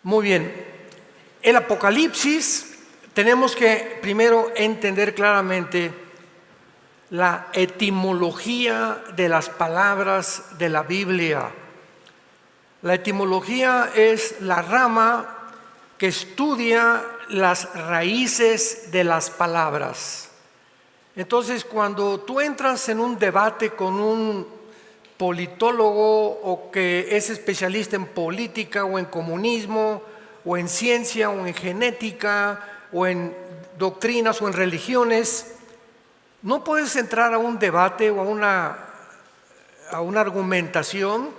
Muy bien, el Apocalipsis tenemos que primero entender claramente la etimología de las palabras de la Biblia. La etimología es la rama que estudia las raíces de las palabras. Entonces, cuando tú entras en un debate con un politólogo o que es especialista en política o en comunismo o en ciencia o en genética o en doctrinas o en religiones, no puedes entrar a un debate o a una argumentación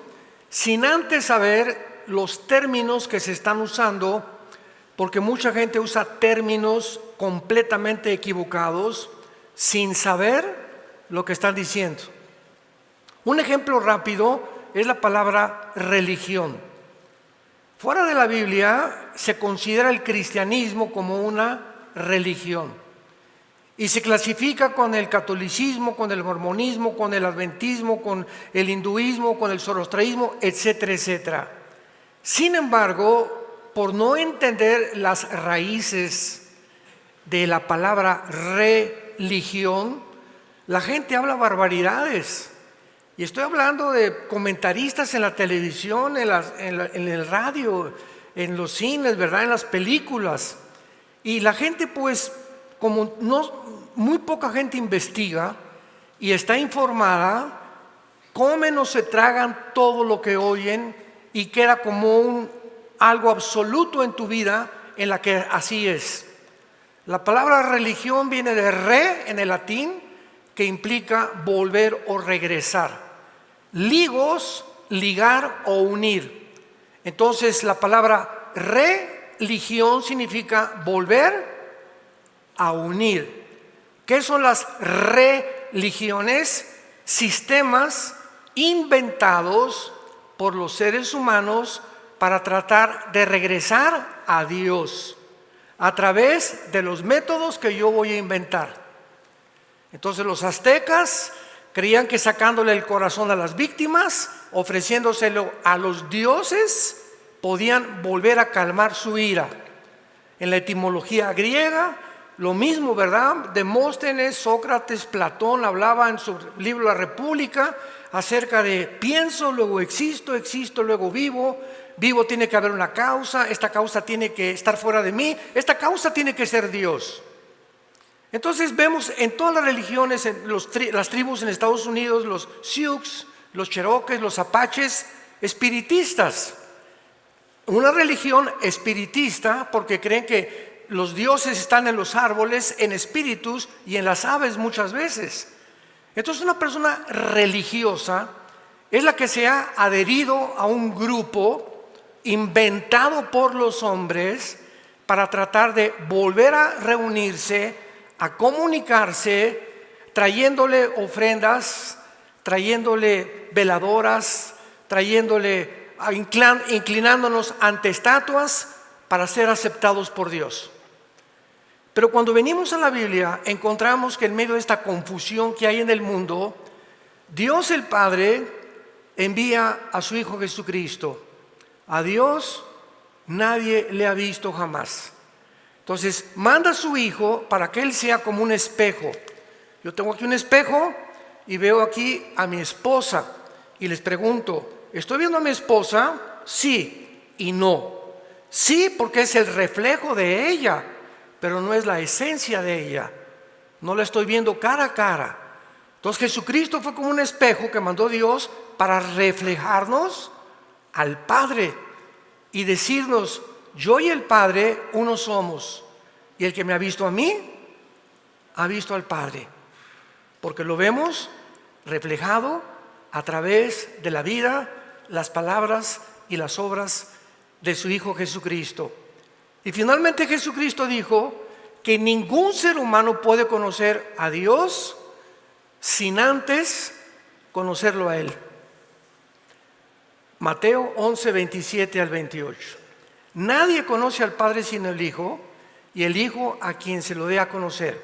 sin antes saber los términos que se están usando, porque mucha gente usa términos completamente equivocados sin saber lo que están diciendo. Un ejemplo rápido es la palabra religión. Fuera de la Biblia se considera el cristianismo como una religión y se clasifica con el catolicismo, con el mormonismo, con el adventismo, con el hinduismo, con el zoroastrismo, etcétera, etcétera. Sin embargo, por no entender las raíces de la palabra religión, la gente habla barbaridades. Y estoy hablando de comentaristas en la televisión, en el radio, en los cines, ¿verdad? En las películas. Y la gente, pues, como muy poca gente investiga y está informada, comen o se tragan todo lo que oyen y queda como algo absoluto en tu vida en la que así es. La palabra religión viene de re en el latín, que implica volver o regresar. Ligos, ligar o unir. Entonces la palabra religión significa volver a unir. ¿Qué son las religiones? Sistemas inventados por los seres humanos para tratar de regresar a Dios a través de los métodos que yo voy a inventar. Entonces los aztecas creían que sacándole el corazón a las víctimas, ofreciéndoselo a los dioses, podían volver a calmar su ira. En la etimología griega, lo mismo, ¿verdad? Demóstenes, Sócrates, Platón hablaba en su libro La República acerca de pienso, luego existo, existo, luego vivo. Vivo, tiene que haber una causa, esta causa tiene que estar fuera de mí, esta causa tiene que ser Dios. Entonces vemos en todas las religiones, en las tribus en Estados Unidos, los Sioux, los Cherokees, los Apaches, espiritistas. Una religión espiritista porque creen que los dioses están en los árboles, en espíritus y en las aves muchas veces. Entonces una persona religiosa es la que se ha adherido a un grupo inventado por los hombres para tratar de volver a reunirse, a comunicarse, trayéndole ofrendas, trayéndole veladoras, inclinándonos ante estatuas para ser aceptados por Dios. Pero cuando venimos a la Biblia encontramos que en medio de esta confusión que hay en el mundo, Dios el Padre envía a su Hijo Jesucristo. A Dios nadie le ha visto jamás. Entonces manda a su Hijo para que Él sea como un espejo. Yo tengo aquí un espejo y veo aquí a mi esposa y les pregunto, ¿estoy viendo a mi esposa? Sí y no. Sí, porque es el reflejo de ella, pero no es la esencia de ella. No la estoy viendo cara a cara. Entonces Jesucristo fue como un espejo que mandó Dios para reflejarnos al Padre y decirnos, yo y el Padre uno somos, y el que me ha visto a mí, ha visto al Padre, porque lo vemos reflejado a través de la vida, las palabras y las obras de su Hijo Jesucristo. Y finalmente Jesucristo dijo que ningún ser humano puede conocer a Dios sin antes conocerlo a Él. Mateo 11, 27 al 28. Nadie conoce al Padre sino el Hijo, y el Hijo a quien se lo dé a conocer.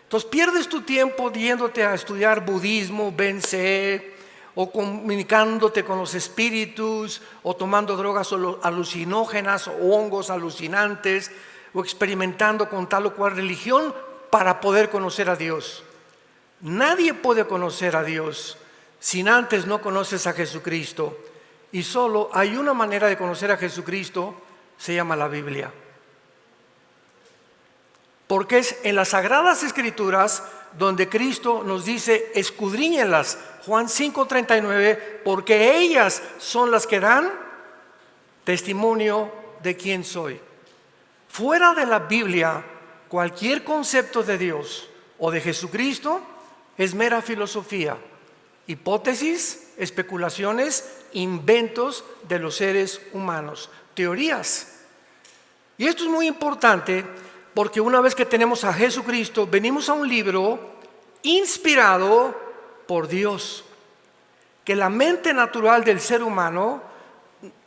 Entonces pierdes tu tiempo yéndote a estudiar budismo, Ben-Tze, o comunicándote con los espíritus, o tomando drogas alucinógenas o hongos alucinantes, o experimentando con tal o cual religión para poder conocer a Dios. Nadie puede conocer a Dios si antes no conoces a Jesucristo. Y solo hay una manera de conocer a Jesucristo, se llama la Biblia. Porque es en las Sagradas Escrituras donde Cristo nos dice: escudriñenlas, Juan 5:39, porque ellas son las que dan testimonio de quién soy. Fuera de la Biblia, cualquier concepto de Dios o de Jesucristo es mera filosofía, hipótesis, especulaciones, inventos de los seres humanos, teorías. Y esto es muy importante porque una vez que tenemos a Jesucristo, venimos a un libro inspirado por Dios, que la mente natural del ser humano,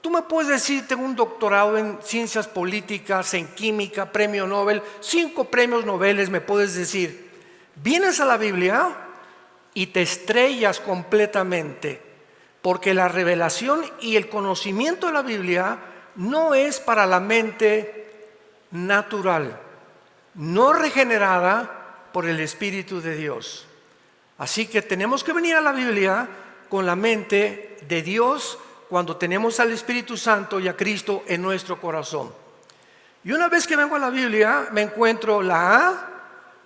tú me puedes decir: tengo un doctorado en ciencias políticas, en química, premio Nobel, 5 premios Nobel, me puedes decir. Vienes a la Biblia y te estrellas completamente, porque la revelación y el conocimiento de la Biblia no es para la mente natural, no regenerada por el Espíritu de Dios. Así que tenemos que venir a la Biblia con la mente de Dios, cuando tenemos al Espíritu Santo y a Cristo en nuestro corazón. Y una vez que vengo a la Biblia, me encuentro la A,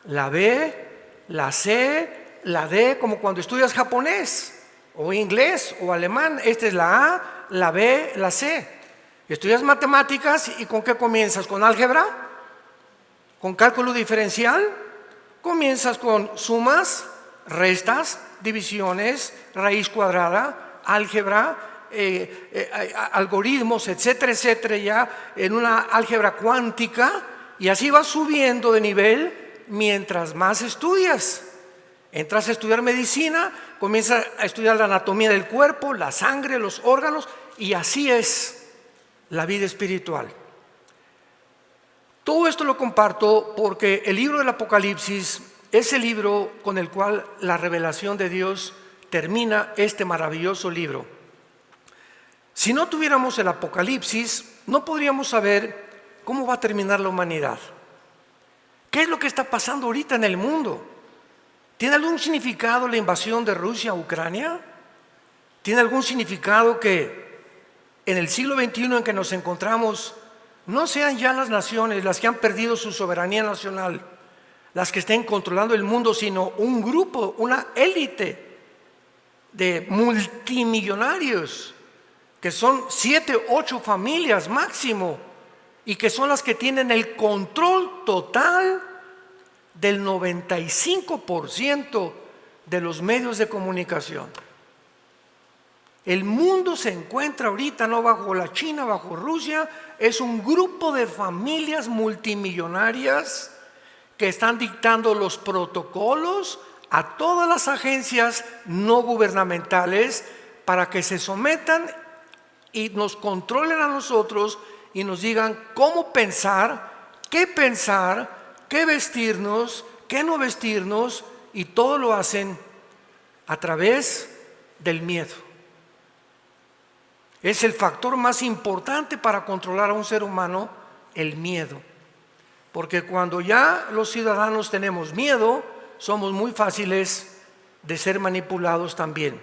la B, la C, la D, como cuando estudias japonés o inglés o alemán. Esta es la A, la B, la C. Estudias matemáticas, ¿y con qué comienzas? ¿Con álgebra? ¿Con cálculo diferencial? Comienzas con sumas, restas, divisiones, raíz cuadrada, álgebra, algoritmos, etcétera, etcétera, ya en una álgebra cuántica, y así vas subiendo de nivel mientras más estudias. Entras a estudiar medicina, comienzas a estudiar la anatomía del cuerpo, la sangre, los órganos, y así es la vida espiritual. Todo esto lo comparto porque el libro del Apocalipsis es el libro con el cual la revelación de Dios termina este maravilloso libro. Si no tuviéramos el Apocalipsis, no podríamos saber cómo va a terminar la humanidad. ¿Qué es lo que está pasando ahorita en el mundo? ¿Tiene algún significado la invasión de Rusia a Ucrania? ¿Tiene algún significado que en el siglo XXI en que nos encontramos no sean ya las naciones las que han perdido su soberanía nacional, las que estén controlando el mundo, sino un grupo, una élite de multimillonarios, que son 7, 8 familias máximo, y que son las que tienen el control total del 95% de los medios de comunicación? El mundo se encuentra ahorita no bajo la China, bajo Rusia, es un grupo de familias multimillonarias que están dictando los protocolos a todas las agencias no gubernamentales para que se sometan y nos controlen a nosotros y nos digan cómo pensar, qué vestirnos, qué no vestirnos, y todo lo hacen a través del miedo. Es el factor más importante para controlar a un ser humano, el miedo. Porque cuando ya los ciudadanos tenemos miedo, somos muy fáciles de ser manipulados también.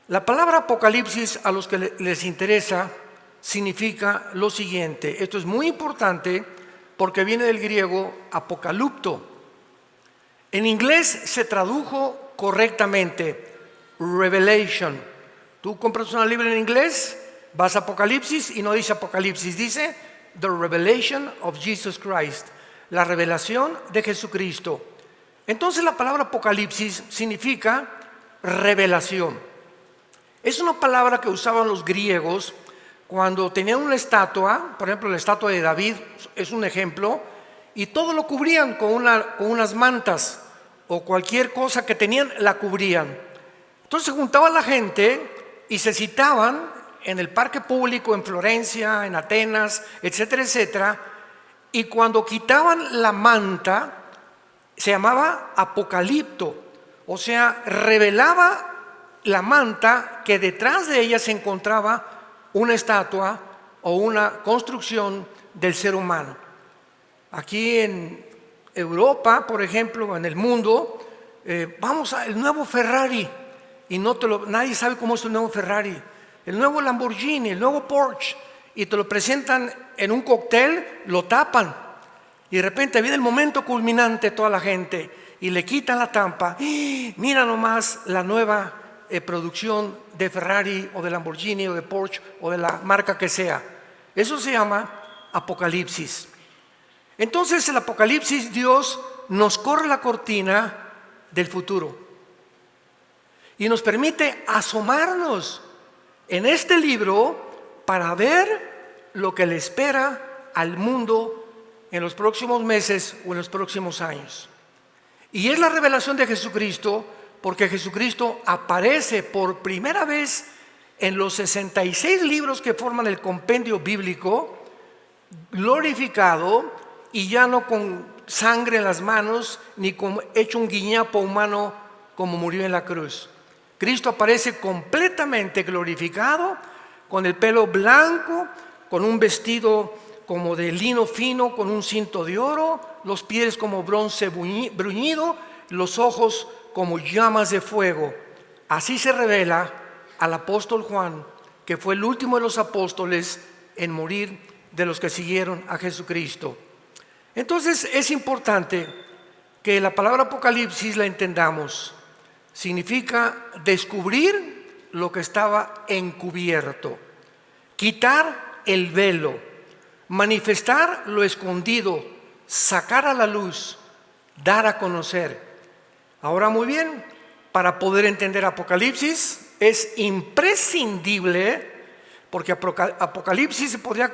La palabra Apocalipsis, a los que les interesa, significa lo siguiente. Esto es muy importante porque viene del griego apocalipto. En inglés se tradujo correctamente revelation. Tú compras una Biblia en inglés, vas a Apocalipsis y no dice Apocalipsis, dice The Revelation of Jesus Christ, la revelación de Jesucristo. Entonces la palabra Apocalipsis significa revelación. Es una palabra que usaban los griegos cuando tenían una estatua, por ejemplo la estatua de David es un ejemplo, y todo lo cubrían con unas mantas o cualquier cosa que tenían la cubrían. Entonces se juntaba la gente y se citaban en el parque público en Florencia, en Atenas, etcétera, etcétera, y cuando quitaban la manta se llamaba apocalipto, o sea, revelaba la manta, que detrás de ella se encontraba una estatua o una construcción del ser humano. Aquí en Europa, por ejemplo, en el mundo, vamos al nuevo Ferrari, y nadie sabe cómo es el nuevo Ferrari, el nuevo Lamborghini, el nuevo Porsche, y te lo presentan en un cóctel, lo tapan, y de repente viene el momento culminante, toda la gente, y le quitan la tapa. Mira nomás la nueva producción de Ferrari o de Lamborghini o de Porsche o de la marca que sea. Eso se llama Apocalipsis. Entonces el Apocalipsis, Dios nos corre la cortina del futuro y nos permite asomarnos en este libro para ver lo que le espera al mundo en los próximos meses o en los próximos años. Y es la revelación de Jesucristo, porque Jesucristo aparece por primera vez en los 66 libros que forman el compendio bíblico, glorificado, y ya no con sangre en las manos, ni con hecho un guiñapo humano como murió en la cruz. Cristo aparece completamente glorificado, con el pelo blanco, con un vestido como de lino fino, con un cinto de oro, los pies como bronce bruñido, los ojos como llamas de fuego. Así se revela al apóstol Juan, que fue el último de los apóstoles en morir de los que siguieron a Jesucristo. Entonces es importante que la palabra Apocalipsis la entendamos. Significa descubrir lo que estaba encubierto, quitar el velo, manifestar lo escondido, sacar a la luz, dar a conocer. Ahora muy bien, para poder entender Apocalipsis es imprescindible, porque Apocalipsis se podría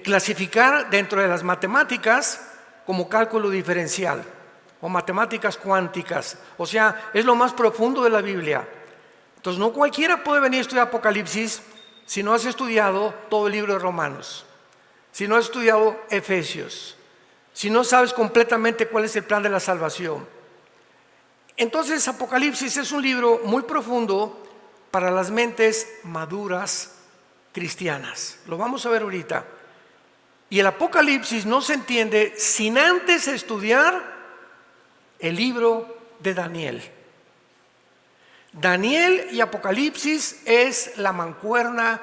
clasificar dentro de las matemáticas como cálculo diferencial o matemáticas cuánticas, o sea, es lo más profundo de la Biblia. Entonces no cualquiera puede venir a estudiar Apocalipsis si no has estudiado todo el libro de Romanos, si no has estudiado Efesios, si no sabes completamente cuál es el plan de la salvación. Entonces Apocalipsis es un libro muy profundo para las mentes maduras cristianas. Lo vamos a ver ahorita. Y el Apocalipsis no se entiende sin antes estudiar el libro de Daniel. Daniel y Apocalipsis es la mancuerna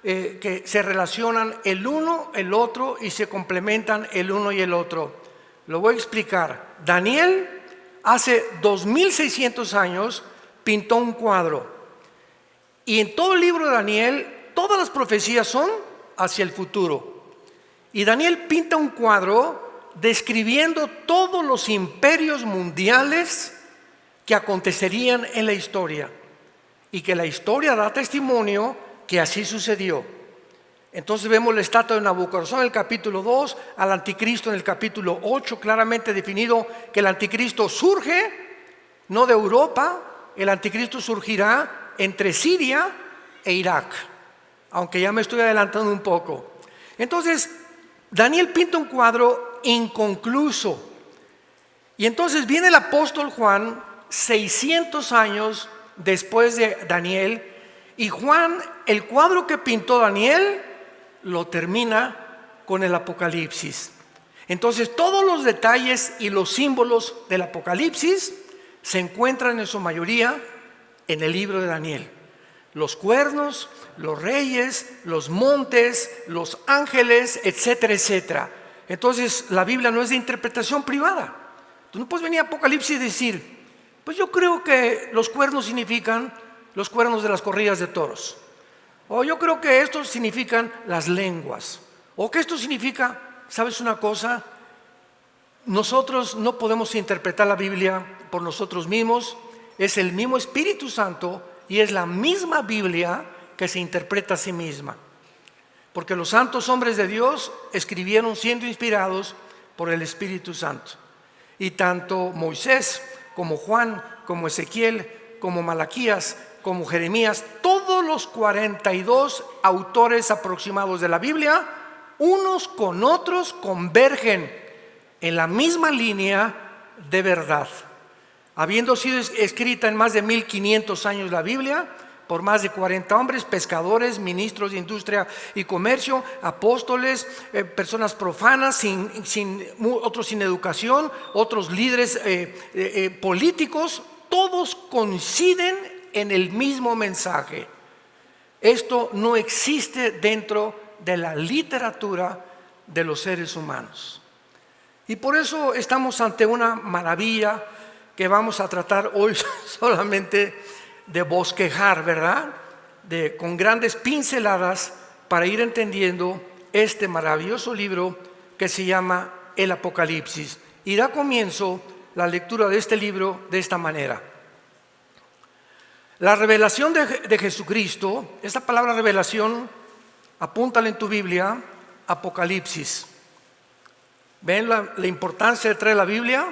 que se relacionan el uno, el otro, y se complementan el uno y el otro. Lo voy a explicar. Daniel hace 2600 años pintó un cuadro, y en todo el libro de Daniel todas las profecías son hacia el futuro, y Daniel pinta un cuadro describiendo todos los imperios mundiales que acontecerían en la historia, y que la historia da testimonio que así sucedió. Entonces vemos la estatua de Nabucodonosor en el capítulo 2, al anticristo en el capítulo 8, claramente definido que el anticristo surge no de Europa, el anticristo surgirá entre Siria e Irak, aunque ya me estoy adelantando un poco. Entonces Daniel pinta un cuadro inconcluso, y entonces viene el apóstol Juan 600 años después de Daniel, y Juan, el cuadro que pintó Daniel, lo termina con el Apocalipsis. Entonces todos los detalles y los símbolos del Apocalipsis se encuentran en su mayoría en el libro de Daniel. Los cuernos, los reyes, los montes, los ángeles, etcétera, etcétera. Entonces la Biblia no es de interpretación privada. Tú no puedes venir a Apocalipsis y decir: pues yo creo que los cuernos significan los cuernos de las corridas de toros, o yo creo que estos significan las lenguas, o que esto significa, ¿sabes una cosa? Nosotros no podemos interpretar la Biblia por nosotros mismos. Es el mismo Espíritu Santo y es la misma Biblia que se interpreta a sí misma, porque los santos hombres de Dios escribieron siendo inspirados por el Espíritu Santo. Y tanto Moisés como Juan, como Ezequiel, como Malaquías, como Jeremías, todos los 42 autores aproximados de la Biblia, unos con otros convergen en la misma línea de verdad. habiendo sido escrita en más de 1500 años la Biblia, por más de 40 hombres, pescadores, ministros de industria y comercio, apóstoles, personas profanas, otros sin educación, otros líderes políticos, todos coinciden en el mismo mensaje. Esto no existe dentro de la literatura de los seres humanos. Y por eso estamos ante una maravilla que vamos a tratar hoy solamente de bosquejar, ¿verdad? Con grandes pinceladas para ir entendiendo este maravilloso libro que se llama el Apocalipsis. Y da comienzo la lectura de este libro de esta manera. La revelación de Jesucristo, esta palabra revelación, apúntala en tu Biblia, Apocalipsis. ¿Ven la importancia de traer la Biblia?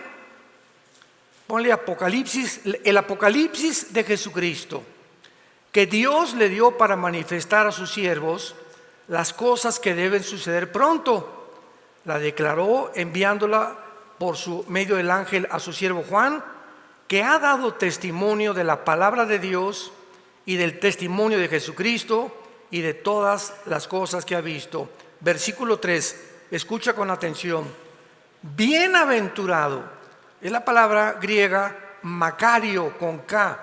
Ponle Apocalipsis, el Apocalipsis de Jesucristo, que Dios le dio para manifestar a sus siervos las cosas que deben suceder pronto. La declaró enviándola por su medio del ángel a su siervo Juan, que ha dado testimonio de la palabra de Dios y del testimonio de Jesucristo y de todas las cosas que ha visto. Versículo 3, escucha con atención. Bienaventurado. Es la palabra griega Macario con K,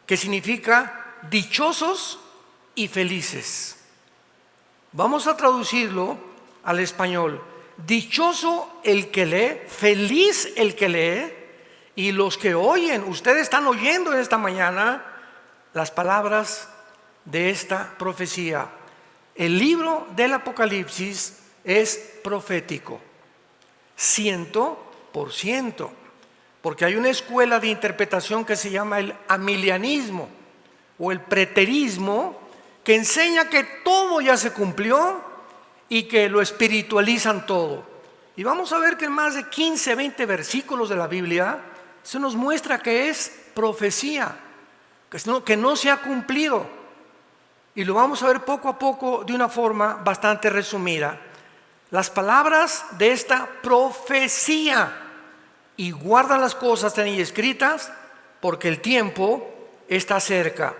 que significa dichosos y felices. Vamos a traducirlo al español. Dichoso el que lee, feliz el que lee, y los que oyen. Ustedes están oyendo en esta mañana las palabras de esta profecía. El libro del Apocalipsis es profético, 100%, porque hay una escuela de interpretación que se llama el amilianismo o el preterismo, que enseña que todo ya se cumplió y que lo espiritualizan todo. Y vamos a ver que en más de 15, 20 versículos de la Biblia se nos muestra que es profecía, que no se ha cumplido. Y lo vamos a ver poco a poco de una forma bastante resumida. Las palabras de esta profecía, y guardan las cosas en ella escritas, porque el tiempo está cerca.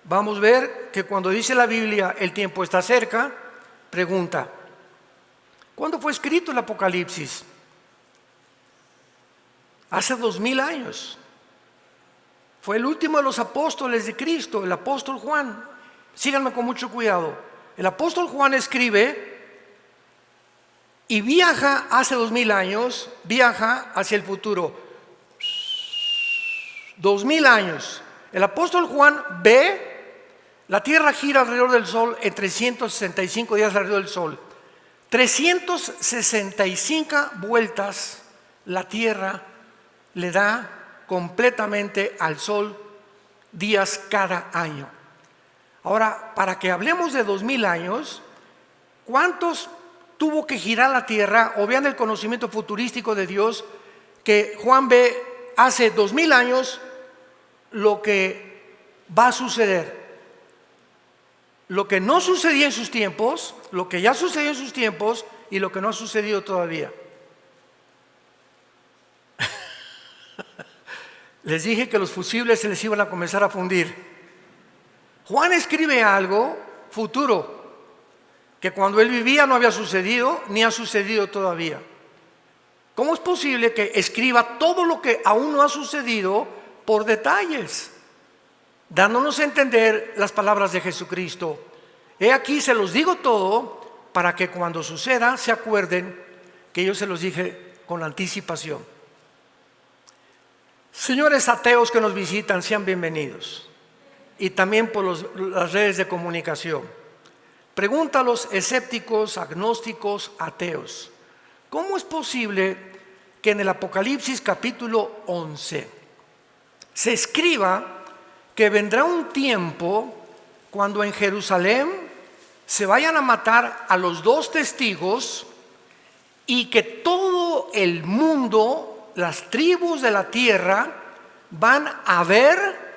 Vamos a ver que cuando dice la Biblia el tiempo está cerca, pregunta, ¿cuándo fue escrito el Apocalipsis? Hace 2000 años. Fue el último de los apóstoles de Cristo, el apóstol Juan. Síganme con mucho cuidado. El apóstol Juan escribe y viaja hace 2000 años, viaja hacia el futuro. 2000 años. El apóstol Juan ve, la tierra gira alrededor del sol en 365 días alrededor del sol. 365 vueltas la tierra le da completamente al sol, días cada año. Ahora, para que hablemos de 2000 años, ¿cuántos tuvo que girar la tierra? O vean el conocimiento futurístico de Dios, que Juan ve hace 2000 años lo que va a suceder. Lo que no sucedía en sus tiempos, lo que ya sucedió en sus tiempos y lo que no ha sucedido todavía. Les dije que los fusibles se les iban a comenzar a fundir. Juan escribe algo futuro, que cuando él vivía no había sucedido, ni ha sucedido todavía. ¿Cómo es posible que escriba todo lo que aún no ha sucedido por detalles? Dándonos a entender las palabras de Jesucristo. He aquí, se los digo todo, para que cuando suceda se acuerden que yo se los dije con anticipación. Señores ateos que nos visitan, sean bienvenidos. Y también por las redes de comunicación. Pregunta a los escépticos, agnósticos, ateos: ¿cómo es posible que en el Apocalipsis capítulo 11 se escriba que vendrá un tiempo cuando en Jerusalén se vayan a matar a los 2 testigos y que todo el mundo, las tribus de la tierra, van a ver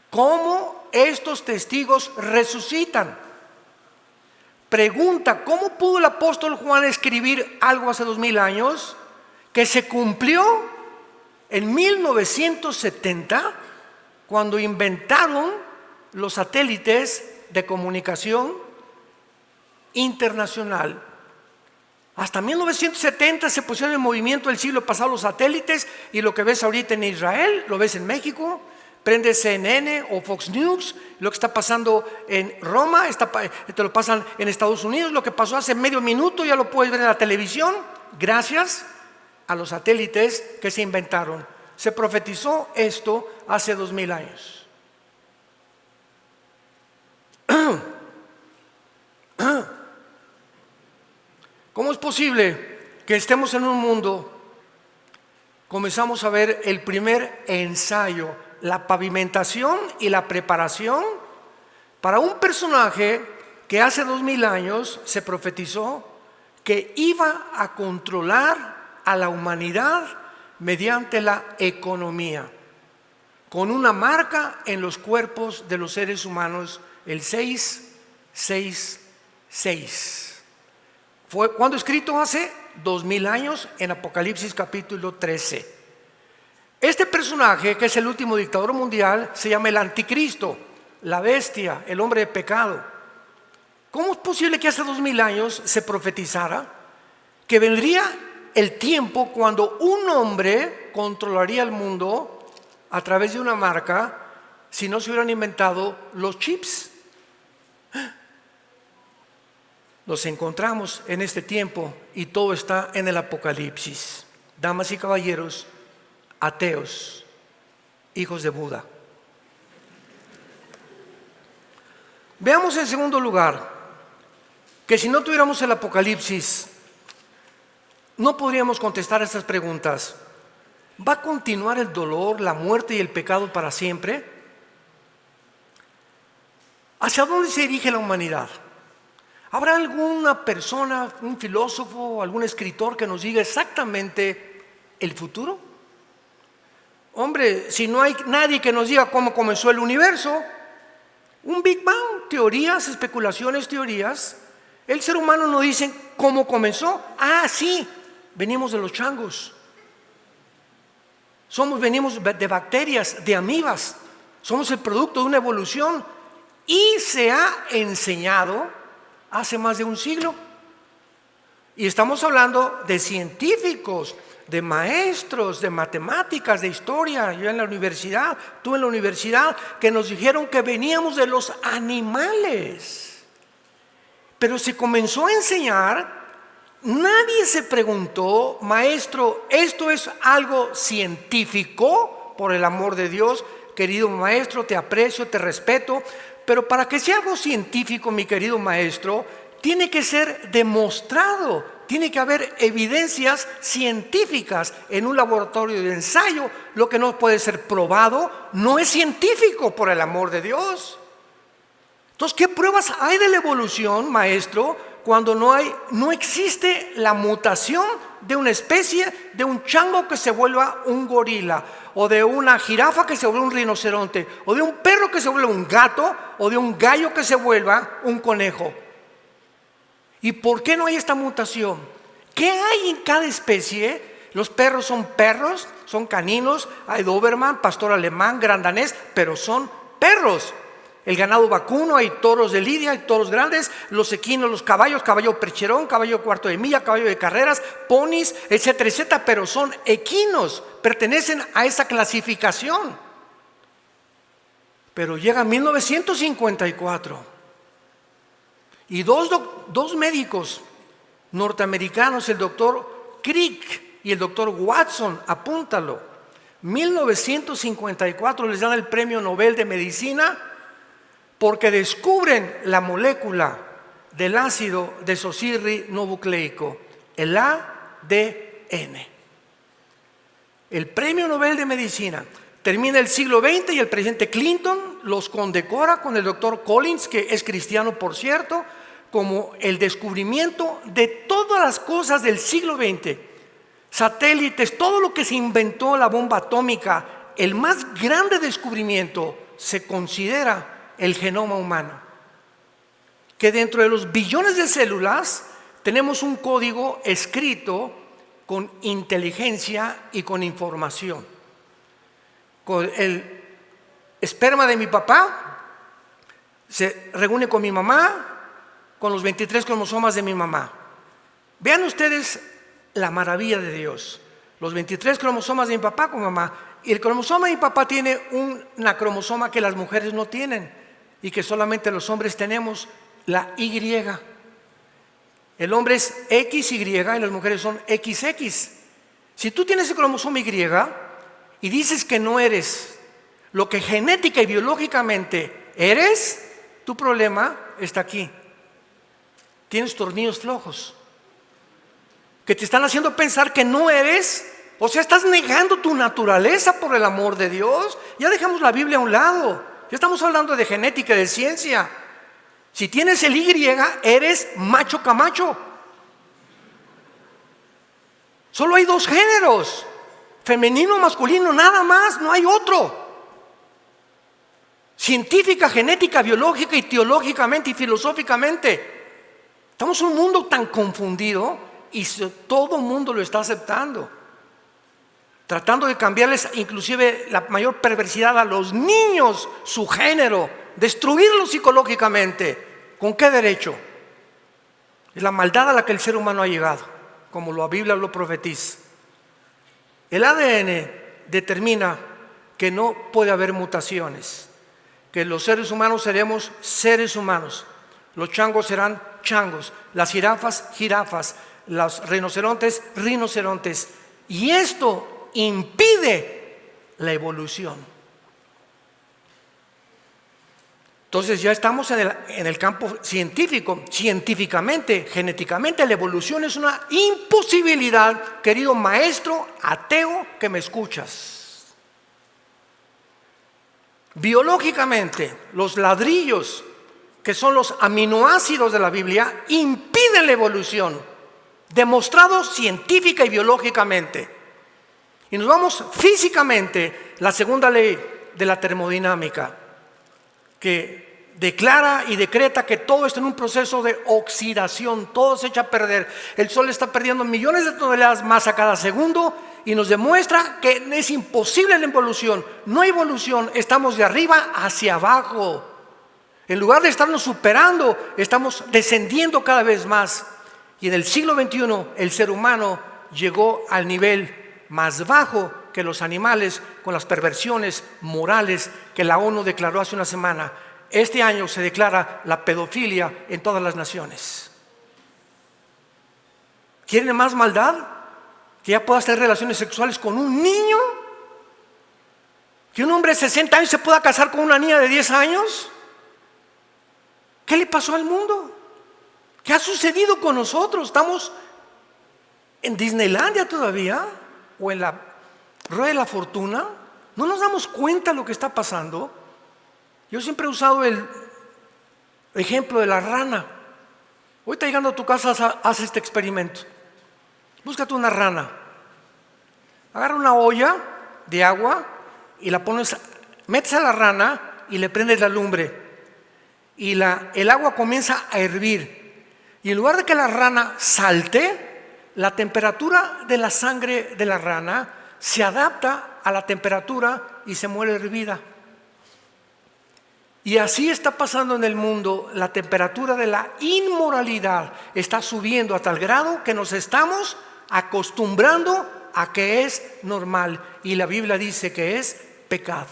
cómo estos testigos resucitan? Pregunta: ¿cómo pudo el apóstol Juan escribir algo hace 2000 años que se cumplió En 1970, cuando inventaron los satélites de comunicación internacional, hasta 1970 se pusieron en movimiento el siglo pasado los satélites, y lo que ves ahorita en Israel, lo ves en México. Prende CNN o Fox News, lo que está pasando en Roma, te lo pasan en Estados Unidos, lo que pasó hace medio minuto ya lo puedes ver en la televisión, gracias a los satélites que se inventaron. Se profetizó esto hace 2000 años. ¿Cómo es posible que estemos en un mundo? Comenzamos a ver el primer ensayo, la pavimentación y la preparación para un personaje que hace 2000 años se profetizó que iba a controlar a la humanidad mediante la economía, con una marca en los cuerpos de los seres humanos, el 666. Fue cuando escrito hace 2000 años en Apocalipsis capítulo 13. Este personaje, que es el último dictador mundial, se llama el Anticristo, la bestia, el hombre de pecado. ¿Cómo es posible que hace 2000 años se profetizara que vendría el tiempo cuando un hombre controlaría el mundo a través de una marca, si no se hubieran inventado los chips? Los encontramos en este tiempo y todo está en el Apocalipsis. Damas y caballeros, ateos, hijos de Buda. Veamos en segundo lugar que si no tuviéramos el Apocalipsis, no podríamos contestar estas preguntas. ¿Va a continuar el dolor, la muerte y el pecado para siempre? ¿Hacia dónde se dirige la humanidad? ¿Habrá alguna persona, un filósofo, algún escritor que nos diga exactamente el futuro? Hombre, si no hay nadie que nos diga cómo comenzó el universo, un Big Bang, teorías, especulaciones, teorías. El ser humano no dice cómo comenzó. Ah, sí, venimos de los changos. Venimos de bacterias, de amibas. Somos el producto de una evolución. Y se ha enseñado hace más de un siglo. Y estamos hablando de científicos, de maestros, de matemáticas, de historia. Yo en la universidad, tú en la universidad, que nos dijeron que veníamos de los animales. Pero se comenzó a enseñar, nadie se preguntó, maestro, ¿esto es algo científico? Por el amor de Dios, querido maestro, te aprecio, te respeto, pero para que sea algo científico, mi querido maestro, tiene que ser demostrado, tiene que haber evidencias científicas en un laboratorio de ensayo. Lo que no puede ser probado no es científico, por el amor de Dios. Entonces, ¿qué pruebas hay de la evolución, maestro, cuando no existe la mutación de una especie, de un chango que se vuelva un gorila, o de una jirafa que se vuelva un rinoceronte, o de un perro que se vuelva un gato, o de un gallo que se vuelva un conejo? ¿Y por qué no hay esta mutación? ¿Qué hay en cada especie? Los perros, son caninos, hay Doberman, pastor alemán, gran danés, pero son perros. El ganado vacuno, hay toros de lidia, hay toros grandes, los equinos, los caballos, caballo percherón, caballo cuarto de milla, caballo de carreras, ponis, etcétera, etcétera, pero son equinos, pertenecen a esa clasificación. Pero llega 1954 y dos médicos norteamericanos, el doctor Crick y el doctor Watson, apúntalo, 1954 les dan el premio Nobel de Medicina porque descubren la molécula del ácido desoxirribonucleico, el ADN. El premio Nobel de Medicina. Termina el siglo XX y el presidente Clinton los condecora con el doctor Collins, que es cristiano por cierto, como el descubrimiento de todas las cosas del siglo XX. Satélites, todo lo que se inventó, la bomba atómica, el más grande descubrimiento se considera el genoma humano, que dentro de los billones de células tenemos un código escrito con inteligencia y con información. con el esperma de mi papá, se reúne con mi mamá, con los 23 cromosomas de mi mamá. Vean ustedes la maravilla de Dios. Los 23 cromosomas de mi papá con mamá. Y el cromosoma de mi papá tiene una cromosoma que las mujeres no tienen y que solamente los hombres tenemos, la Y. El hombre es XY y las mujeres son XX. Si tú tienes el cromosoma Y y dices que no eres lo que genética y biológicamente eres, tu problema está aquí. Tienes tornillos flojos que te están haciendo pensar que no eres, o sea, estás negando tu naturaleza por el amor de Dios. Ya dejamos la Biblia a un lado, ya estamos hablando de genética, de ciencia. Si tienes el Y, eres macho camacho. Solo hay dos géneros, femenino, masculino, nada más, no hay otro. Científica, genética, biológica y teológicamente y filosóficamente. Estamos en un mundo tan confundido y todo el mundo lo está aceptando. Tratando de cambiarles inclusive la mayor perversidad a los niños, su género, destruirlos psicológicamente. ¿Con qué derecho? Es la maldad a la que el ser humano ha llegado, como la Biblia lo profetiza. El ADN determina que no puede haber mutaciones, que los seres humanos seremos seres humanos, los changos serán changos, las jirafas, jirafas, los rinocerontes, rinocerontes. Y esto impide la evolución. Entonces ya estamos en el campo científico, científicamente, genéticamente, la evolución es una imposibilidad, querido maestro ateo que me escuchas. Biológicamente, los ladrillos, que son los aminoácidos de la Biblia, impiden la evolución, demostrado científica y biológicamente. Y nos vamos físicamente, la segunda ley de la termodinámica, que declara y decreta que todo está en un proceso de oxidación, todo se echa a perder. El Sol está perdiendo millones de toneladas más a cada segundo y nos demuestra que es imposible la evolución. No hay evolución, estamos de arriba hacia abajo. En lugar de estarnos superando, estamos descendiendo cada vez más. Y en el siglo XXI el ser humano llegó al nivel más bajo que los animales con las perversiones morales que la ONU declaró hace una semana. Este año se declara la pedofilia en todas las naciones. ¿Quieren más maldad? ¿Que ya puedas tener relaciones sexuales con un niño? ¿Que un hombre de 60 años se pueda casar con una niña de 10 años? ¿Qué le pasó al mundo? ¿Qué ha sucedido con nosotros? ¿Estamos en Disneylandia todavía? ¿O en la Rueda de la Fortuna? ¿No nos damos cuenta de lo que está pasando? Yo siempre he usado el ejemplo de la rana. Ahorita llegando a tu casa, haz este experimento. Búscate una rana. Agarra una olla de agua y la pones, metes a la rana y le prendes la lumbre. Y el agua comienza a hervir. Y en lugar de que la rana salte, la temperatura de la sangre de la rana se adapta a la temperatura y se muere hervida. Y así está pasando en el mundo. La temperatura de la inmoralidad está subiendo a tal grado que nos estamos acostumbrando a que es normal. Y la Biblia dice que es pecado.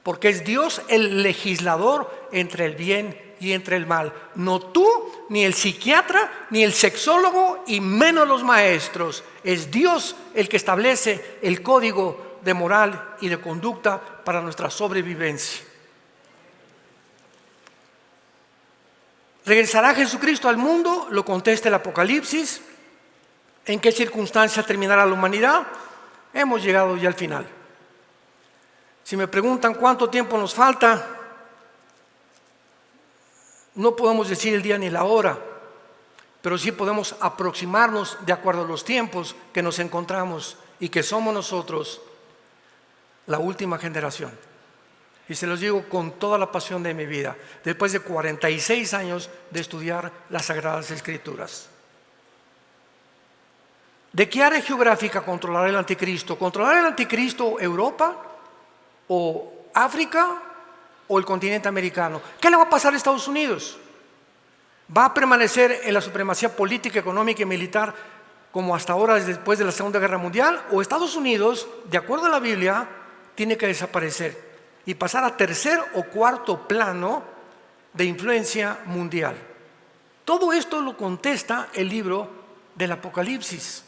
Porque es Dios el legislador entre el bien y entre el mal. No tú, ni el psiquiatra, ni el sexólogo, y menos los maestros. Es Dios el que establece el código de moral y de conducta para nuestra sobrevivencia. ¿Regresará Jesucristo al mundo? Lo contesta el Apocalipsis. ¿En qué circunstancia terminará la humanidad? Hemos llegado ya al final. Si me preguntan cuánto tiempo nos falta, no podemos decir el día ni la hora, pero sí podemos aproximarnos de acuerdo a los tiempos que nos encontramos y que somos nosotros la última generación. Y se los digo con toda la pasión de mi vida, después de 46 años de estudiar las Sagradas Escrituras. ¿De qué área geográfica controlará el anticristo? ¿Controlará el anticristo Europa o África o el continente americano? ¿Qué le va a pasar a Estados Unidos? ¿Va a permanecer en la supremacía política, económica y militar como hasta ahora después de la Segunda Guerra Mundial? ¿O Estados Unidos, de acuerdo a la Biblia, tiene que desaparecer y pasar a tercer o cuarto plano de influencia mundial? Todo esto lo contesta el libro del Apocalipsis.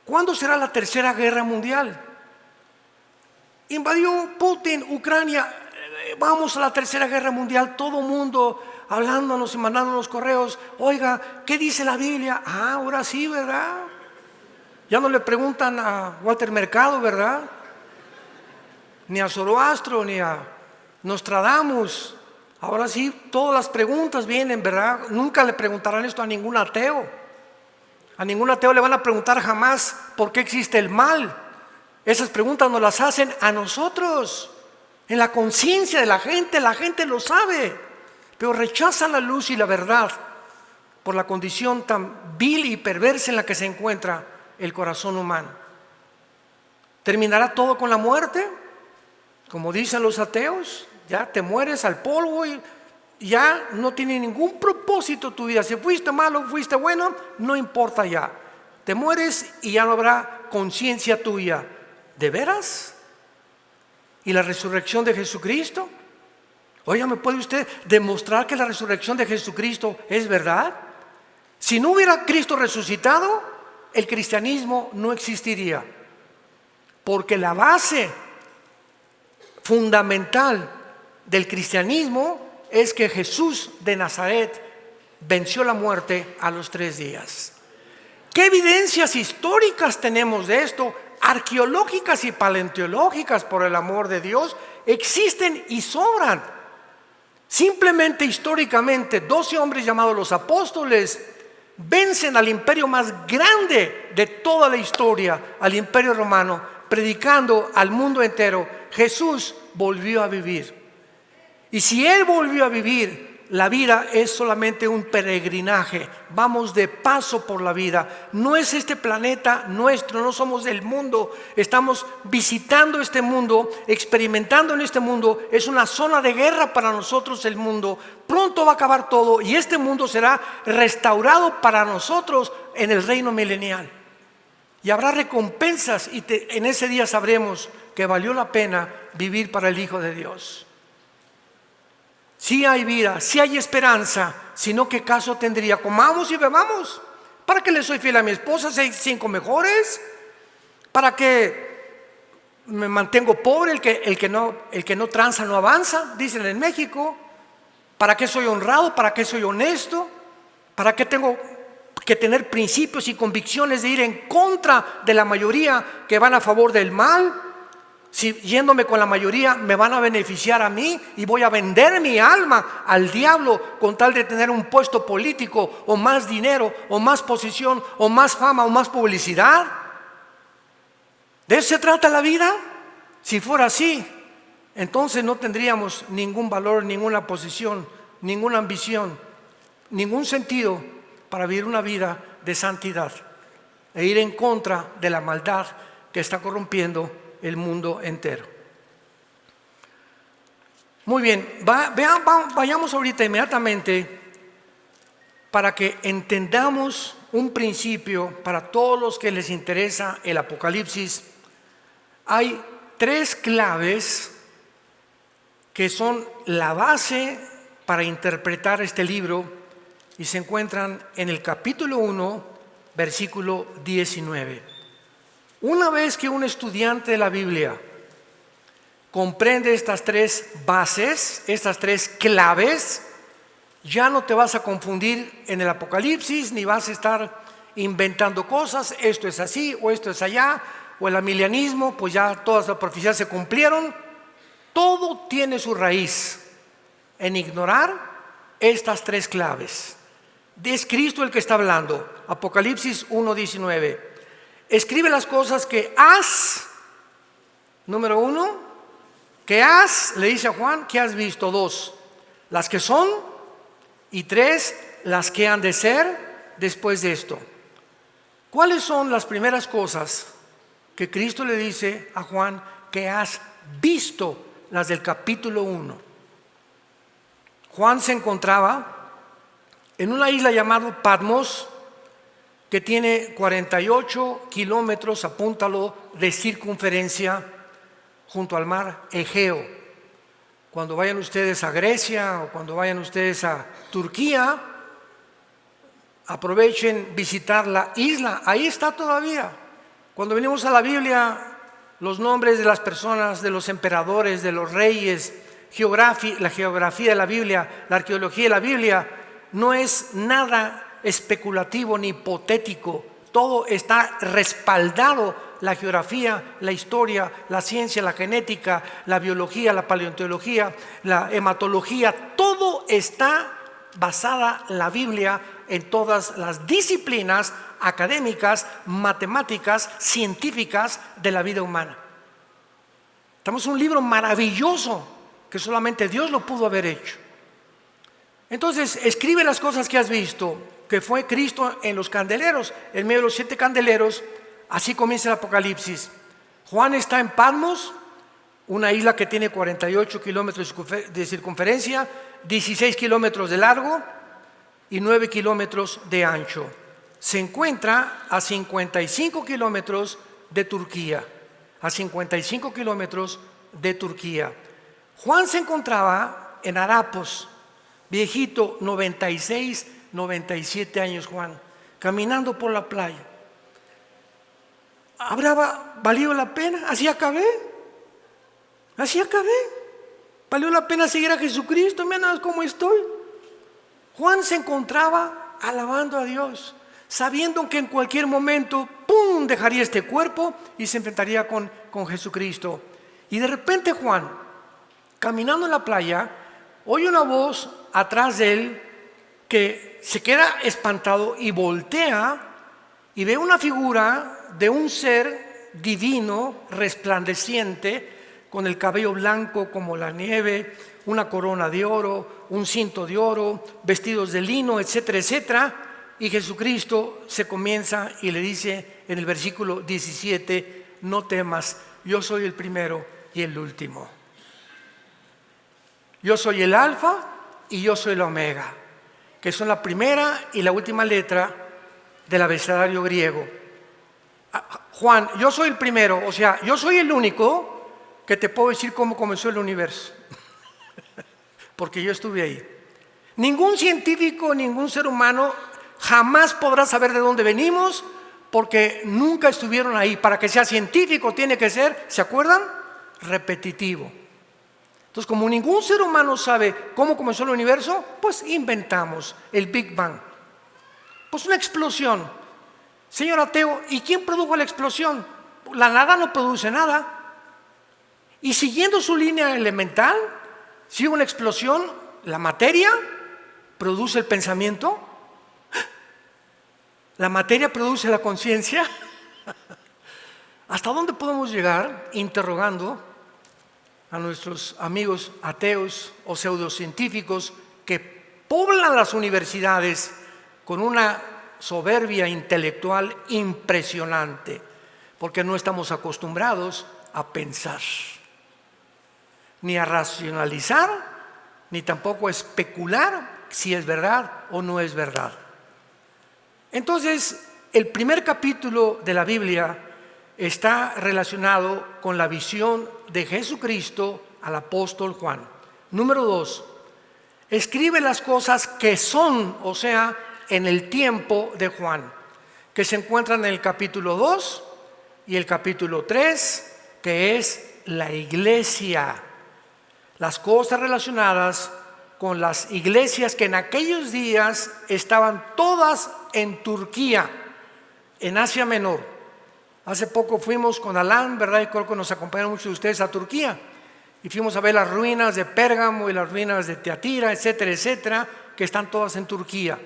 ¿Cuándo será la tercera guerra mundial? Invadió Putin Ucrania, vamos a la tercera guerra mundial, todo mundo hablándonos y mandándonos correos. Oiga, ¿qué dice la Biblia? Ahora sí, ¿verdad? Ya no le preguntan a Walter Mercado, ¿verdad? Ni a Zoroastro, ni a Nostradamus. Ahora sí, todas las preguntas vienen, ¿verdad? Nunca le preguntarán esto a ningún ateo. A ningún ateo le van a preguntar jamás por qué existe el mal. Esas preguntas nos las hacen a nosotros, en la conciencia de la gente lo sabe, pero rechazan la luz y la verdad por la condición tan vil y perversa en la que se encuentra el corazón humano. ¿Terminará todo con la muerte? Como dicen los ateos, ya te mueres al polvo y ya no tiene ningún propósito tu vida. Si fuiste malo, fuiste bueno, no importa ya. Te mueres y ya no habrá conciencia tuya. ¿De veras? ¿Y la resurrección de Jesucristo? Oiga, ¿me puede usted demostrar que la resurrección de Jesucristo es verdad? Si no hubiera Cristo resucitado, el cristianismo no existiría. Porque la base fundamental del cristianismo es que Jesús de Nazaret venció la muerte a los 3 días. ¿Qué evidencias históricas tenemos de esto? Arqueológicas y paleontológicas, por el amor de Dios, existen y sobran. Simplemente históricamente, 12 hombres llamados los apóstoles vencen al imperio más grande de toda la historia, al imperio romano, predicando al mundo entero. Jesús volvió a vivir. Y si Él volvió a vivir, la vida es solamente un peregrinaje. Vamos de paso por la vida. No es este planeta nuestro, no somos del mundo. Estamos visitando este mundo, experimentando en este mundo. Es una zona de guerra para nosotros el mundo. Pronto va a acabar todo y este mundo será restaurado para nosotros en el reino milenial. Y habrá recompensas y en ese día sabremos que valió la pena vivir para el Hijo de Dios. Si hay vida, si hay esperanza, sino ¿qué caso tendría? Comamos y bebamos. ¿Para qué le soy fiel a mi esposa? ¿5 mejores? ¿Para qué me mantengo pobre? El que no tranza no avanza, dicen en México. ¿Para qué soy honrado? ¿Para qué soy honesto? ¿Para qué tengo que tener principios y convicciones de ir en contra de la mayoría que van a favor del mal? Si yéndome con la mayoría me van a beneficiar a mí y voy a vender mi alma al diablo con tal de tener un puesto político o más dinero o más posición o más fama o más publicidad. ¿De eso se trata la vida? Si fuera así, entonces no tendríamos ningún valor, ninguna posición, ninguna ambición, ningún sentido para vivir una vida de santidad e ir en contra de la maldad que está corrompiendo el mundo entero. Muy bien, vayamos ahorita inmediatamente para que entendamos un principio para todos los que les interesa el Apocalipsis. Hay 3 claves que son la base para interpretar este libro y se encuentran en el capítulo 1, versículo 19. Una vez que un estudiante de la Biblia comprende estas 3 bases, estas 3 claves, ya no te vas a confundir en el Apocalipsis, ni vas a estar inventando cosas, esto es así o esto es allá, o el amilianismo, pues ya todas las profecías se cumplieron. Todo tiene su raíz en ignorar estas 3 claves. Es Cristo el que está hablando. Apocalipsis 1:19. Escribe las cosas que has, número 1, que has, le dice a Juan, que has visto. 2, las que son, y 3, las que han de ser después de esto. ¿Cuáles son las primeras cosas que Cristo le dice a Juan que has visto? Las del capítulo 1. Juan se encontraba en una isla llamada Patmos, que tiene 48 kilómetros, apúntalo, de circunferencia junto al mar Egeo. Cuando vayan ustedes a Grecia o cuando vayan ustedes a Turquía, aprovechen visitar la isla. Ahí está todavía. Cuando venimos a la Biblia, los nombres de las personas, de los emperadores, de los reyes, la geografía de la Biblia, la arqueología de la Biblia, no es nada especulativo ni hipotético. Todo está respaldado: la geografía, la historia, la ciencia, la genética, la biología, la paleontología, la hematología. Todo está basada la Biblia en todas las disciplinas académicas, matemáticas, científicas de la vida humana. Estamos en un libro maravilloso que solamente Dios lo pudo haber hecho. Entonces, escribe las cosas que has visto, que fue Cristo en los candeleros, en medio de los 7 candeleros. Así comienza el Apocalipsis. Juan está en Patmos, una isla que tiene 48 kilómetros de circunferencia, 16 kilómetros de largo y 9 kilómetros de ancho. Se encuentra a 55 kilómetros de Turquía. A 55 kilómetros de Turquía. Juan se encontraba en Harapos, viejito, 96, 97 años Juan, caminando por la playa. ¿Habrá valido la pena? Así acabé. ¿Valió la pena seguir a Jesucristo? Mira nada más cómo estoy. Juan se encontraba alabando a Dios, sabiendo que en cualquier momento, ¡pum!, dejaría este cuerpo y se enfrentaría con Jesucristo. Y de repente Juan, caminando en la playa, oye una voz atrás de él que se queda espantado y voltea y ve una figura de un ser divino, resplandeciente, con el cabello blanco como la nieve, una corona de oro, un cinto de oro, vestidos de lino, etcétera, etcétera. Y Jesucristo se comienza y le dice en el versículo 17: no temas, yo soy el primero y el último. Yo soy el alfa y yo soy el omega, que son la primera y la última letra del abecedario griego. Juan, yo soy el primero, o sea, yo soy el único que te puedo decir cómo comenzó el universo, porque yo estuve ahí. Ningún científico, ningún ser humano jamás podrá saber de dónde venimos, porque nunca estuvieron ahí. Para que sea científico tiene que ser, ¿se acuerdan?, repetitivo. Entonces, como ningún ser humano sabe cómo comenzó el universo, pues inventamos el Big Bang. Pues una explosión. Señor ateo, ¿y quién produjo la explosión? La nada no produce nada. Y siguiendo su línea elemental, si hubo una explosión, la materia produce el pensamiento, la materia produce la conciencia. ¿Hasta dónde podemos llegar interrogando a nuestros amigos ateos o pseudocientíficos que poblan las universidades con una soberbia intelectual impresionante? Porque no estamos acostumbrados a pensar, ni a racionalizar, ni tampoco a especular si es verdad o no es verdad. Entonces, el primer capítulo de la Biblia está relacionado con la visión de Jesucristo al apóstol Juan. Número 2, escribe las cosas que son, o sea, en el tiempo de Juan, que se encuentran en el capítulo 2 y el capítulo 3, que es la iglesia. Las cosas relacionadas con las iglesias que en aquellos días estaban todas en Turquía, en Asia Menor. Hace poco fuimos con Alan, ¿verdad? Y creo que nos acompañaron muchos de ustedes a Turquía. Y fuimos a ver las ruinas de Pérgamo y las ruinas de Teatira, etcétera, etcétera, que están todas en Turquía.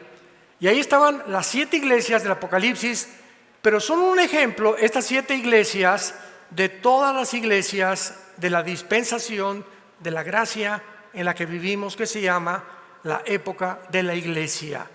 Y ahí estaban las 7 iglesias del Apocalipsis, pero son un ejemplo, estas 7 iglesias, de todas las iglesias de la dispensación de la gracia en la que vivimos, que se llama la época de la iglesia.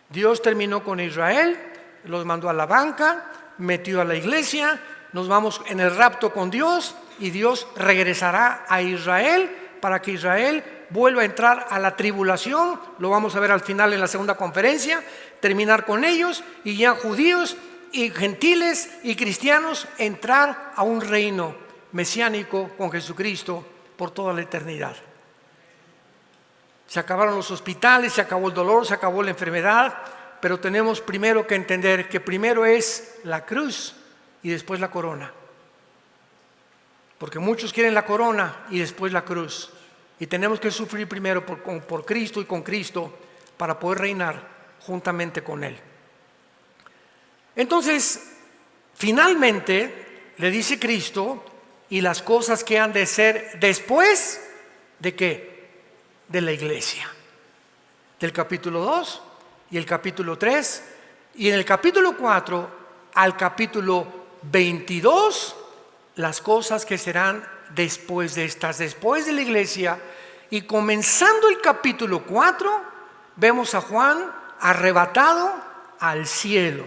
Dios terminó con Israel, los mandó a la banca, metió a la iglesia, nos vamos en el rapto con Dios y Dios regresará a Israel para que Israel vuelva a entrar a la tribulación. Lo vamos a ver al final en la segunda conferencia, terminar con ellos y ya judíos y gentiles y cristianos entrar a un reino mesiánico con Jesucristo por toda la eternidad. Se acabaron los hospitales, se acabó el dolor, se acabó la enfermedad, pero tenemos primero que entender que primero es la cruz y después la corona. Porque muchos quieren la corona y después la cruz. Y tenemos que sufrir primero por Cristo y con Cristo para poder reinar juntamente con Él. Entonces, finalmente le dice Cristo, y las cosas que han de ser después de ¿qué? De la iglesia. Del capítulo 2 y el capítulo 3, y en el capítulo 4 al capítulo 22, las cosas que serán después de estas, después de la iglesia. Y comenzando el capítulo 4, vemos a Juan arrebatado al cielo.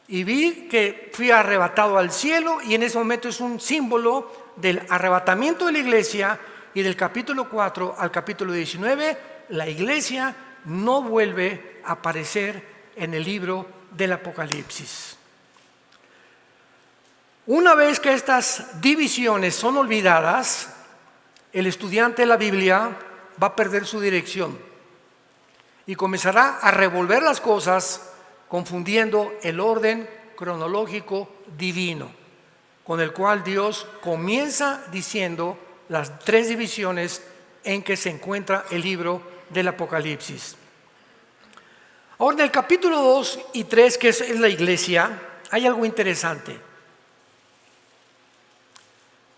Y vi que fui arrebatado al cielo, y en ese momento es un símbolo del arrebatamiento de la iglesia. Y del capítulo 4 al capítulo 19, la iglesia no vuelve a aparecer en el libro del Apocalipsis. Una vez que estas divisiones son olvidadas, el estudiante de la Biblia va a perder su dirección y comenzará a revolver las cosas, confundiendo el orden cronológico divino, con el cual Dios comienza diciendo las tres divisiones en que se encuentra el libro del Apocalipsis. Ahora, en el capítulo 2 y 3, que es la iglesia, hay algo interesante.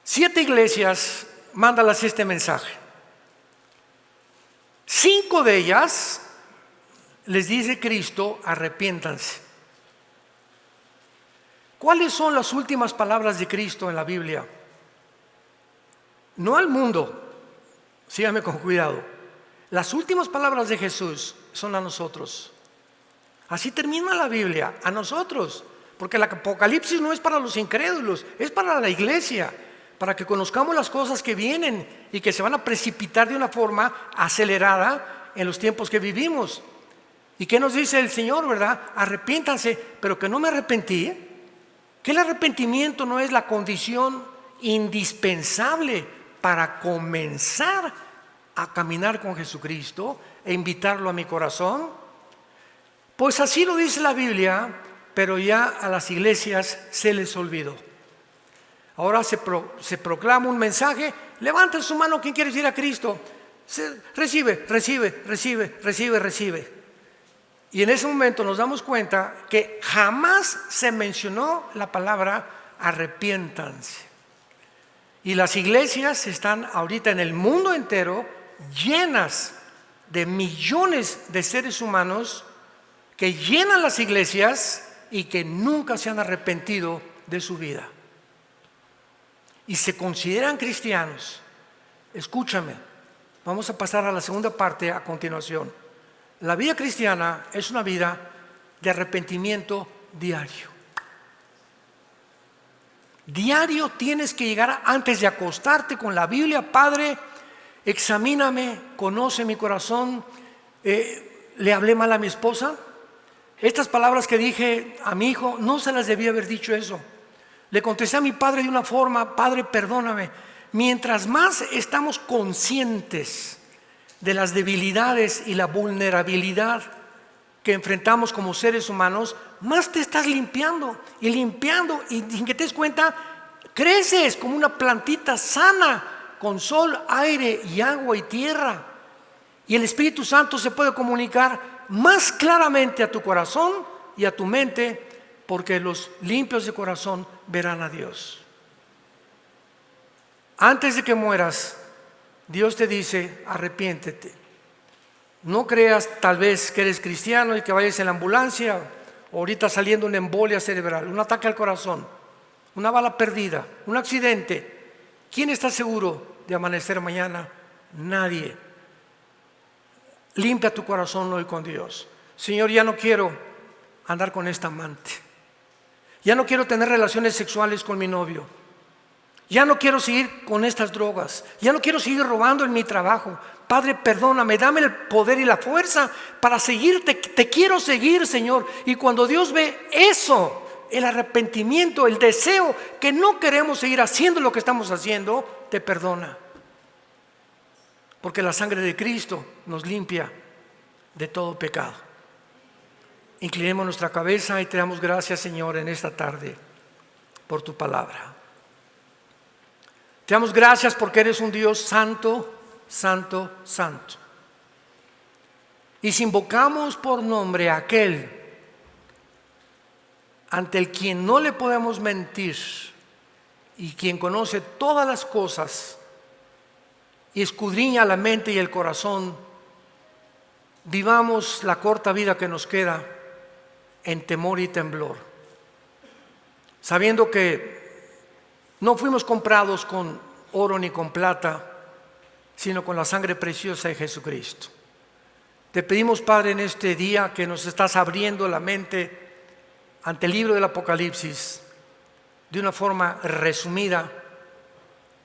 7 iglesias, mándalas este mensaje. 5 de ellas les dice Cristo, arrepiéntanse. ¿Cuáles son las últimas palabras de Cristo en la Biblia? No al mundo, síganme con cuidado. Las últimas palabras de Jesús son a nosotros. Así termina la Biblia, a nosotros. Porque el Apocalipsis no es para los incrédulos, es para la iglesia, para que conozcamos las cosas que vienen y que se van a precipitar de una forma acelerada en los tiempos que vivimos. ¿Y qué nos dice el Señor, verdad? Arrepiéntanse, pero que no me arrepentí. Que el arrepentimiento no es la condición indispensable para comenzar a caminar con Jesucristo e invitarlo a mi corazón. Pues así lo dice la Biblia, pero ya a las iglesias se les olvidó. Ahora se proclama un mensaje. Levanten su mano, ¿quién quiere ir a Cristo? Recibe. Y en ese momento nos damos cuenta que jamás se mencionó la palabra arrepiéntanse. Y las iglesias están ahorita en el mundo entero llenas de millones de seres humanos que llenan las iglesias y que nunca se han arrepentido de su vida. Y se consideran cristianos. Escúchame, vamos a pasar a la segunda parte a continuación. La vida cristiana es una vida de arrepentimiento diario. Diario tienes que llegar antes de acostarte con la Biblia. Padre, examíname, conoce mi corazón. ¿Le hablé mal a mi esposa? Estas palabras que dije a mi hijo, no se las debía haber dicho eso. Le contesté a mi padre de una forma, Padre, perdóname. Mientras más estamos conscientes de las debilidades y la vulnerabilidad que enfrentamos como seres humanos, más te estás limpiando, y sin que te des cuenta, creces como una plantita sana, con sol, aire y agua y tierra. Y el Espíritu Santo se puede comunicar más claramente a tu corazón y a tu mente, porque los limpios de corazón verán a Dios. Antes de que mueras, Dios te dice, arrepiéntete. No creas tal vez que eres cristiano y que vayas en la ambulancia, o ahorita saliendo una embolia cerebral, un ataque al corazón, una bala perdida, un accidente. ¿Quién está seguro de amanecer mañana? Nadie. Limpia tu corazón hoy con Dios. Señor, ya no quiero andar con esta amante. Ya no quiero tener relaciones sexuales con mi novio. Ya no quiero seguir con estas drogas. Ya no quiero seguir robando en mi trabajo. Padre, perdóname, dame el poder y la fuerza para seguirte. Te quiero seguir, Señor. Y cuando Dios ve eso, el arrepentimiento, el deseo que no queremos seguir haciendo lo que estamos haciendo, te perdona. Porque la sangre de Cristo nos limpia de todo pecado. Inclinemos nuestra cabeza y te damos gracias, Señor, en esta tarde por tu palabra. Te damos gracias porque eres un Dios santo, santo, santo. Y si invocamos por nombre a aquel ante el quien no le podemos mentir y quien conoce todas las cosas y escudriña la mente y el corazón, vivamos la corta vida que nos queda en temor y temblor, sabiendo que no fuimos comprados con oro ni con plata, sino con la sangre preciosa de Jesucristo. Te pedimos, Padre, en este día que nos estás abriendo la mente ante el libro del Apocalipsis de una forma resumida,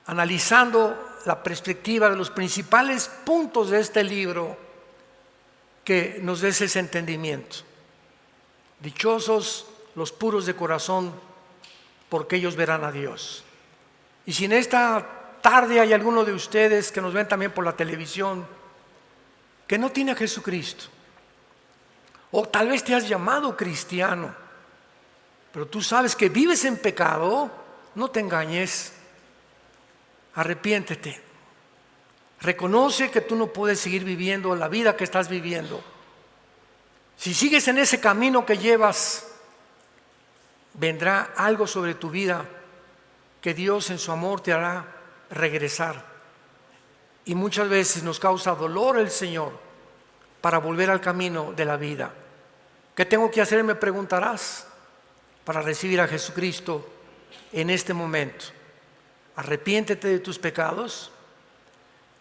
analizando la perspectiva de los principales puntos de este libro, que nos des ese entendimiento. Dichosos los puros de corazón, porque ellos verán a Dios. Y si en esta tarde hay alguno de ustedes que nos ven también por la televisión, que no tiene a Jesucristo, o tal vez te has llamado cristiano, pero tú sabes que vives en pecado, no te engañes. Arrepiéntete. Reconoce que tú no puedes seguir viviendo la vida que estás viviendo. Si sigues en ese camino que llevas, vendrá algo sobre tu vida que Dios en su amor te hará regresar. Y muchas veces nos causa dolor el Señor para volver al camino de la vida. ¿Qué tengo que hacer? Me preguntarás, para recibir a Jesucristo en este momento. Arrepiéntete de tus pecados.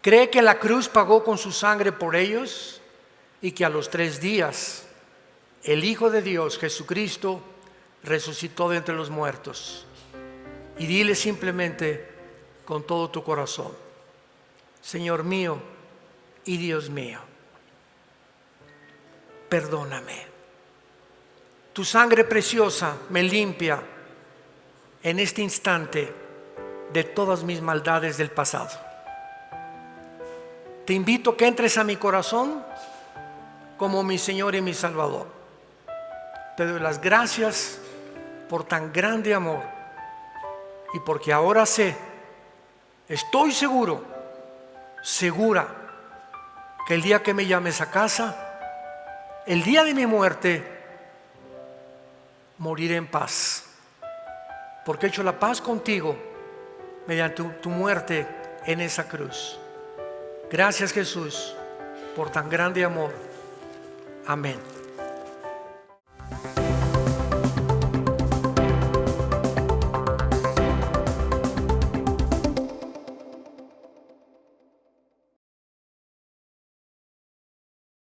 Cree que la cruz pagó con su sangre por ellos y que a los 3 días el Hijo de Dios, Jesucristo, resucitó de entre los muertos. Y dile simplemente con todo tu corazón: Señor mío y Dios mío, perdóname. Tu sangre preciosa me limpia en este instante de todas mis maldades del pasado. Te invito a que entres a mi corazón como mi Señor y mi Salvador. Te doy las gracias por tan grande amor y porque ahora sé, estoy seguro, segura, que el día que me llames a casa, el día de mi muerte, moriré en paz, porque he hecho la paz contigo mediante tu muerte en esa cruz. Gracias, Jesús, por tan grande amor. Amén.